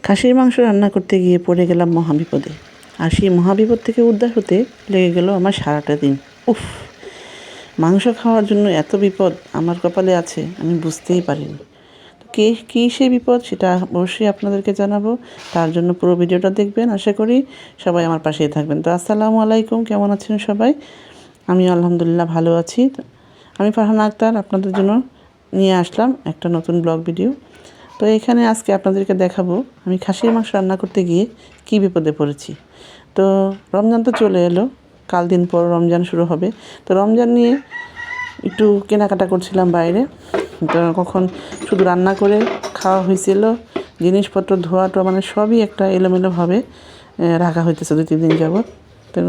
খাসির মাংস রান্না করতে গিয়ে পড়ে গেলাম মহাবিপদে। আর সেই মহাবিপদ থেকে উদ্ধার হতে লেগে গেল আমার সারাটা দিন। উফ, মাংস খাওয়ার জন্য এত বিপদ আমার কপালে আছে আমি বুঝতেই পারিনি। তো কী সেই বিপদ সেটা অবশ্যই আপনাদেরকে জানাবো। তার জন্য পুরো ভিডিওটা দেখবেন। আশা করি সবাই আমার পাশেই থাকবেন। তো আসসালামু আলাইকুম, কেমন আছেন সবাই? আমি আলহামদুলিল্লাহ ভালো আছি। আমি ফারহানা আক্তার আপনাদের জন্য নিয়ে আসলাম একটা নতুন ব্লগ ভিডিও। তো এখানে আজকে আপনাদেরকে দেখাবো আমি খাসির মাংস রান্না করতে গিয়ে কী বিপদে পড়েছি। তো রমজান তো চলে এলো, কাল দিন পর রমজান শুরু হবে। তো রমজান নিয়ে একটু কেনাকাটা করছিলাম বাইরে। তো কখন শুধু রান্না করে খাওয়া হয়েছিল, জিনিসপত্র ধোয়া টোয়া মানে সবই একটা এলোমেলোভাবে রাখা হইতেছে 2-3 দিন যাবৎ। তো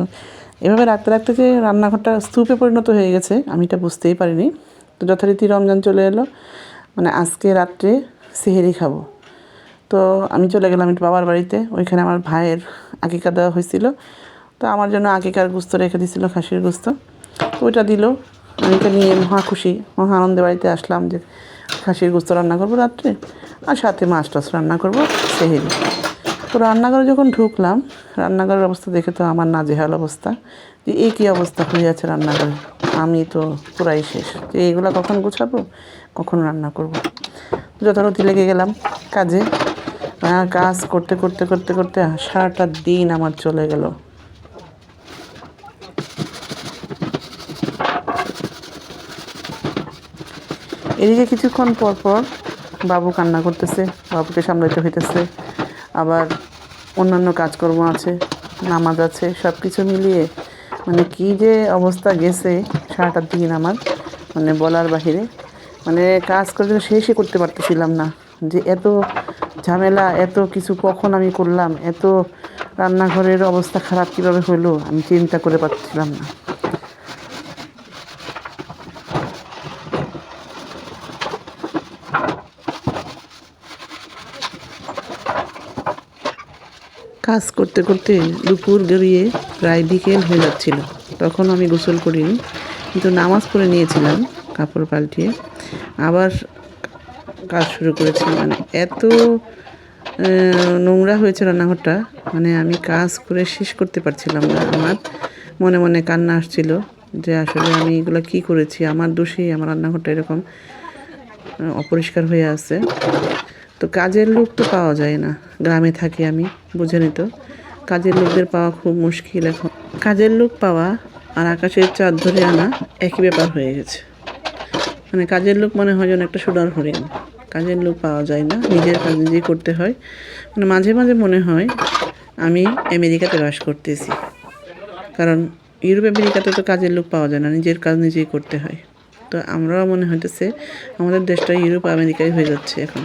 এভাবে রাখতে রাখতে যে রান্নাঘরটা স্তূপে পরিণত হয়ে গেছে আমি এটা বুঝতেই পারিনি। তো যথারীতি রমজান চলে এলো, মানে আজকে রাত্রে সেহেরি খাবো। তো আমি চলে গেলাম একটু বাবার বাড়িতে। ওইখানে আমার ভাইয়ের আকিকা দেওয়া হয়েছিল। তো আমার জন্য আকিকার গোস্ত রেখে দিয়েছিল, খাসির গোস্ত। তো ওইটা দিল, আমি এটা নিয়ে মহা খুশি, মহা আনন্দে বাড়িতে আসলাম যে খাসির গোস্ত রান্না করবো রাত্রে, আর সাথে মাছ টাছ রান্না করবো সেহেরি। তো রান্নাঘরে যখন ঢুকলাম, রান্নাঘরের অবস্থা দেখে তো আমার নাজেহাল অবস্থা, যে এই কী অবস্থা হয়ে আছে রান্নাঘরে। আমি তো পুরাই শেষ, যে এইগুলো কখন গোছাবো, কখন রান্না করব। যথারীতি লেগে গেলাম কাজে। কাজ করতে করতে করতে করতে সারাটা দিন আমার চলে গেল। এদিকে কিছুক্ষণ পর পর বাবু কান্না করতেছে, বাবুকে সামলাইতে হইতেছে, আবার অন্যান্য কাজকর্ম আছে, নামাজ আছে, সব কিছু মিলিয়ে মানে কী যে অবস্থা গেছে সারাটা দিন আমার, মানে বলার বাহিরে। মানে কাজ করে শেষই করতে পারতেছিলাম না, যে এত ঝামেলা, এত কিছু কখন আমি করলাম, এত রান্নাঘরের অবস্থা খারাপ কীভাবে হলো আমি চিন্তা করে পারছিলাম না। কাজ করতে করতে দুপুর গড়িয়ে প্রায় বিকেল হয়ে যাচ্ছিল। তখন আমি গোসল করিনি, কিন্তু নামাজ পড়ে নিয়েছিলাম কাপড় পাল্টিয়ে, আবার কাজ শুরু করেছি। মানে এত নোংরা হয়েছে রান্নাঘরটা, মানে আমি কাজ করে শেষ করতে পারছিলাম না। আমার মনে মনে কান্না আসছিল যে আসলে আমি এগুলো কী করেছি, আমার দোষেই আমার রান্নাঘরটা এরকম অপরিষ্কার হয়ে আছে। তো কাজের লোক তো পাওয়া যায় না, গ্রামে থাকি আমি, বুঝেনি তো, কাজের লোকদের পাওয়া খুব মুশকিল এখন। কাজের লোক পাওয়া আর আকাশের চাঁদ ধরে আনা একই ব্যাপার হয়ে গেছে। মানে কাজের লোক মনে হয় যেন একটা সোনার হরিণ, কাজের লোক পাওয়া যায় না, নিজের কাজ নিজেই করতে হয়। মানে মাঝে মাঝে মনে হয় আমি আমেরিকাতে বাস করতেছি, কারণ ইউরোপ আমেরিকাতে তো কাজের লোক পাওয়া যায় না, নিজের কাজ নিজেই করতে হয়। তো আমরাও মনে হইতেছে আমাদের দেশটা ইউরোপ আমেরিকায় হয়ে যাচ্ছে এখন,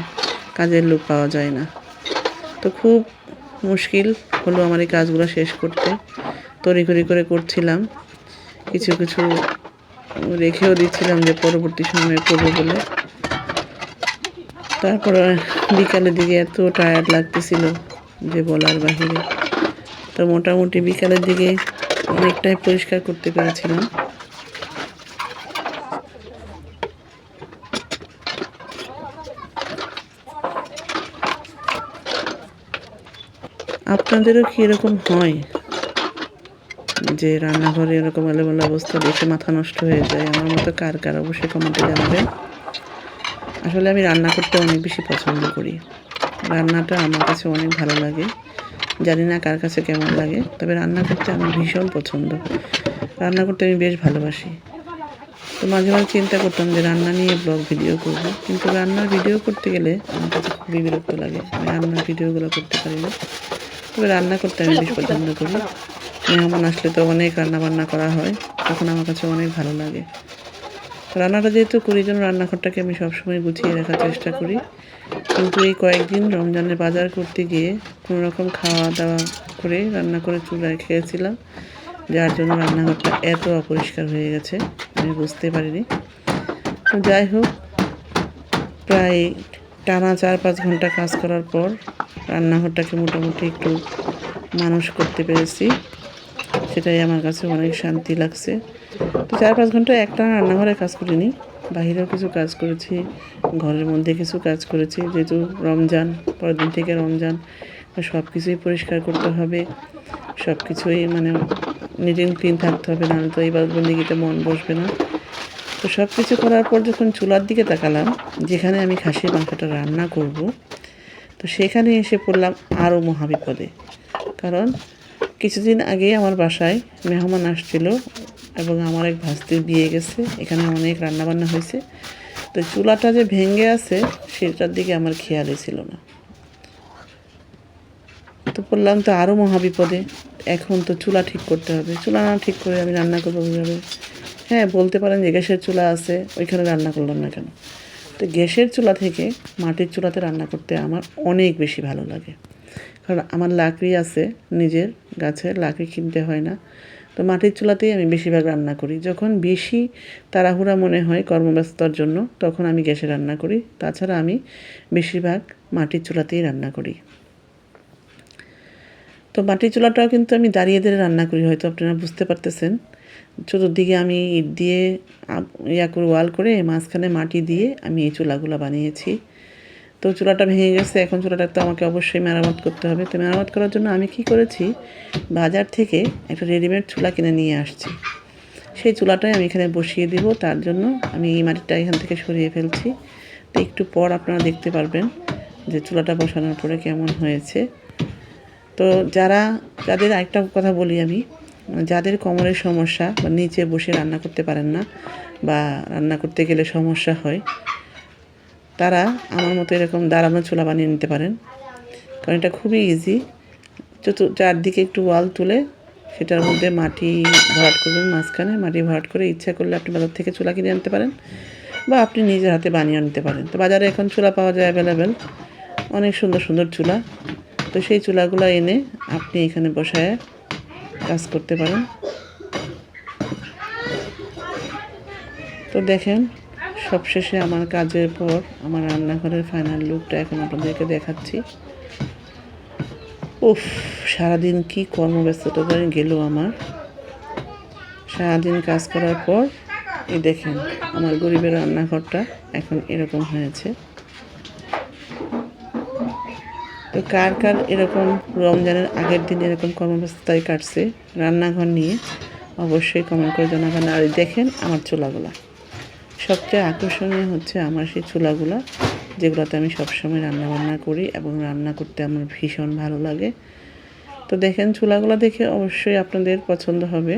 কাজের লোক পাওয়া যায় না। তো খুব মুশকিল হলো আমার এই কাজগুলো শেষ করতে, তড়িঘড়ি করে করছিলাম, কিছু কিছু রেখেও দিচ্ছিলাম যে পরবর্তী সময়ে করবো বলে। তারপরে বিকালের দিকে এত টায়ার্ড লাগতেছিল যে বলার বাহিরে। তো মোটামুটি বিকালের দিকে অনেকটাই পরিষ্কার করতে পেরেছিলাম। আপনাদেরও কি এরকম হয় যে রান্নাঘরে এরকম এলোমেলো অবস্থা দেখে মাথা নষ্ট হয়ে যায়? আমার মতো কার কার অবশ্যই কমেন্টে জানাবেন। আসলে আমি রান্না করতে অনেক বেশি পছন্দ করি, রান্নাটা আমার কাছে অনেক ভালো লাগে। জানি না কার কাছে কেমন লাগে, তবে রান্না করতে আমার ভীষণ পছন্দ, রান্না করতে আমি বেশ ভালোবাসি। তো মাঝে মাঝে চিন্তা করতাম যে রান্না নিয়ে ব্লগ ভিডিও করব, কিন্তু রান্নার ভিডিও করতে গেলে আমার কাছে খুবই বিরক্ত লাগে, আমি রান্নার ভিডিওগুলো করতে পারি না। তবে রান্না করতে আমি বেশ পছন্দ করি। মেহমান আসলে তো অনেক রান্নাবান্না করা হয়, তখন আমার কাছে অনেক ভালো লাগে। রান্নাটা যেহেতু করি, জন্য রান্নাঘরটাকে আমি সবসময় গুছিয়ে রাখার চেষ্টা করি। কিন্তু এই কয়েকদিন রমজানের বাজার করতে গিয়ে কোনো রকম খাওয়া দাওয়া করে রান্না করে চুলায় খেয়েছিলাম, যার জন্য রান্নাঘরটা এত অপরিষ্কার হয়ে গেছে আমি বুঝতে পারিনি। তো যাই হোক, প্রায় টানা 4-5 ঘন্টা কাজ করার পর রান্নাঘরটাকে মোটামুটি একটু মানুষ করতে পেরেছি, সেটাই আমার কাছে অনেক শান্তি লাগছে। তো 4-5 ঘন্টা একটা রান্নাঘরে কাজ করিনি, বাহিরেও কিছু কাজ করেছি, ঘরের মধ্যে কিছু কাজ করেছি, যেহেতু রমজান, পরের দিন থেকে রমজান, সব কিছুই পরিষ্কার করতে হবে, সব কিছুই মানে নিট অ্যান্ড ক্লিন থাকতে হবে, নাহলে তো ইবাদতবন্দিগিতে মন বসবে না। তো সব কিছু করার পর যখন চুলার দিকে তাকালাম, যেখানে আমি খাসির মাংসটা রান্না করব, তো সেখানে এসে পড়লাম আরও মহাবিপদে। কারণ কিছুদিন আগেই আমার বাসায় মেহমান আসছিল এবং আমার এক ভাস্তির বিয়ে গেছে, এখানে অনেক রান্নাবান্না হয়েছে। তো চুলাটা যে ভেঙে আছে সেটার দিকে আমার খেয়ালই ছিল না। তো বললাম তো আরও মহাবিপদে। এখন তো চুলা ঠিক করতে হবে, চুলা না ঠিক করে আমি রান্না করবো কীভাবে? হ্যাঁ, বলতে পারেন যে গ্যাসের চুলা আছে, ওইখানে রান্না করলাম না কেন? তো গ্যাসের চুলা থেকে মাটির চুলাতে রান্না করতে আমার অনেক বেশি ভালো লাগে। কারণ আমার লাকড়ি আছে, নিজের গাছের লাকড়ি কিনতে হয় না। তো মাটির চুলাতেই আমি বেশিরভাগ রান্না করি। যখন বেশি তাড়াহুড়া মনে হয় কর্মব্যস্ততার জন্য, তখন আমি গ্যাসে রান্না করি। তাছাড়া আমি বেশিরভাগ মাটির চুলাতেই রান্না করি। তো মাটির চুলাটাও কিন্তু আমি দাঁড়িয়ে রান্না করি, হয়তো আপনারা বুঝতে পারতেছেন। চতুর্দিকে আমি ইট দিয়ে করে ওয়াল করে মাঝখানে মাটি দিয়ে আমি এই চুলাগুলো বানিয়েছি। তো চুলাটা ভেঙে গেছে, এখন চুলাটা তো আমাকে অবশ্যই মেরামত করতে হবে। তো মেরামত করার জন্য আমি কি করেছি, বাজার থেকে একটা রেডিমেড চুলা কিনে নিয়ে আসছি। সেই চুলাটাই আমি এখানে বসিয়ে দিব। তার জন্য আমি এই মাটিটা এখান থেকে সরিয়ে ফেলছি। তো একটু পর আপনারা দেখতে পারবেন যে চুলাটা বসানোর পরে কেমন হয়েছে। তো যাদের আরেকটা কথা বলি আমি, যাদের কোমরের সমস্যা বা নিচে বসে রান্না করতে পারেন না বা রান্না করতে গেলে সমস্যা হয়, তারা আমার মতো এরকম দাঁড়ানো চুলা বানিয়ে নিতে পারেন। কারণ এটা খুবই ইজি। চারদিকে একটু ওয়াল তুলে সেটার মধ্যে মাটি ভরাট করবেন, মাঝখানে মাটি ভরাট করে ইচ্ছা করলে আপনি বাজার থেকে চুলা কিনে আনতে পারেন বা আপনি নিজের হাতে বানিয়ে আনতে পারেন। তো বাজারে এখন চুলা পাওয়া যায় অ্যাভেলেবেল, অনেক সুন্দর সুন্দর চুলা। তো সেই চুলাগুলো এনে আপনি এখানে বসায় কাজ করতে পারেন। তো দেখেন, সবশেষে আমার কাজের পর আমার রান্নাঘরের ফাইনাল লুকটা এখন আপনাদেরকে দেখাচ্ছি। উফ, সারাদিন কি কর্মব্যস্ততা গেল আমার। সারাদিন কাজ করার পর এই দেখেন আমার গরিবের রান্নাঘরটা এখন এরকম হয়েছে। তো কার কার এরকম রমজানের আগের দিন এরকম কর্মব্যস্ততায় কাটছে রান্নাঘর নিয়ে, অবশ্যই কমেন্ট করে জানাবেন। আর দেখেন আমার চুলাগুলা, সবচেয়ে আকর্ষণীয় হচ্ছে আমার সেই চুলাগুলা, যেগুলোতে আমি সবসময় রান্নাবান্না করি এবং রান্না করতে আমার ভীষণ ভালো লাগে। তো দেখেন চুলাগুলো দেখে অবশ্যই আপনাদের পছন্দ হবে,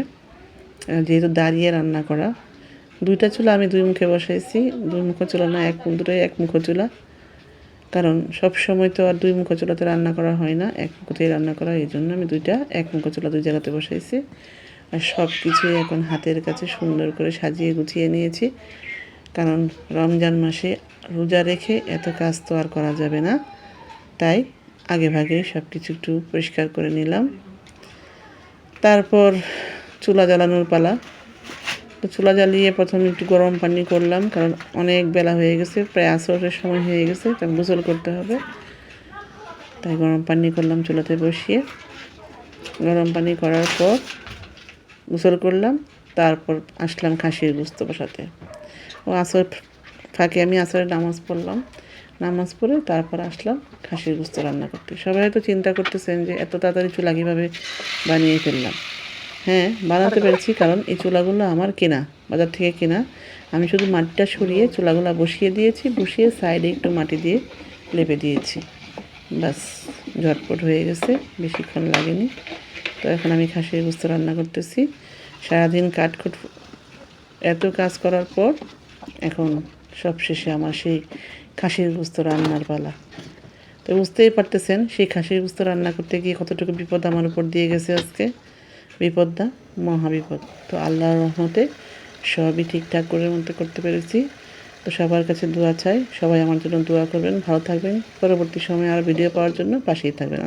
যেহেতু দাঁড়িয়ে রান্না করা। দুইটা চুলা আমি দুই মুখে বসাইছি, দুই মুখো চুলা না, দুটোই এক মুখো চুলা। কারণ সব সময় তো আর দুই মুখো চুলাতে রান্না করা হয় না, এক মুখোতেই রান্না করা, এই জন্য আমি দুইটা এক মুখো চুলা দুই জায়গাতে বসাইছি। আর সব কিছুই এখন হাতের কাছে সুন্দর করে সাজিয়ে গুছিয়ে নিয়েছি। কারণ রমজান মাসে রোজা রেখে এত কাজ তো আর করা যাবে না, তাই আগে ভাগে সব কিছু একটু পরিষ্কার করে নিলাম। তারপর চুলা জ্বালানোর পালা। তো চুলা জ্বালিয়ে প্রথমে একটু গরম পানি করলাম, কারণ অনেক বেলা হয়ে গেছে, প্রায় আসরের সময় হয়ে গেছে, তাই গোসল করতে হবে। তাই গরম পানি করলাম চুলাতে বসিয়ে। গরম পানি করার পর গোসল করলাম, তারপর আসলাম খাসির গোস্ত বসাতে। ও আসর ফাঁকে আমি আসরের নামাজ পড়লাম, নামাজ পড়ে তারপর আসলাম খাসির গোস্ত রান্না করতে। সবাই হয়তো চিন্তা করতেছেন যে এত তাড়াতাড়ি চুলা কীভাবে বানিয়ে ফেললাম। হ্যাঁ, বানাতে পেরেছি, কারণ এই চুলাগুলো আমার কেনা, বাজার থেকে কেনা। আমি শুধু মাটিটা সরিয়ে চুলাগুলো বসিয়ে দিয়েছি, বসিয়ে সাইডে একটু মাটি দিয়ে লেপে দিয়েছি, বাস ঝটপট হয়ে গেছে, বেশিক্ষণ লাগেনি। তো এখন আমি খাসির গোস্ত রান্না করতেছি। সারাদিন কাটকুট এত কাজ করার পর এখন সবশেষে আমার সেই খাসির গোস্ত রান্নার পালা। তো বুঝতেই পারতেছেন সেই খাসির গোস্ত রান্না করতে গিয়ে কতটুকু বিপদ আমার উপর দিয়ে গেছে আজকে। বিপদটা মহাবিপদ। তো আল্লাহর রহমতে সবই ঠিকঠাক করে মতো করতে পেরেছি। তো সবার কাছে দোয়া চাই, সবাই আমার জন্য দোয়া করবেন, ভালো থাকবেন। পরবর্তী সময়ে আর ভিডিও পাওয়ার জন্য পাশেই থাকবেন।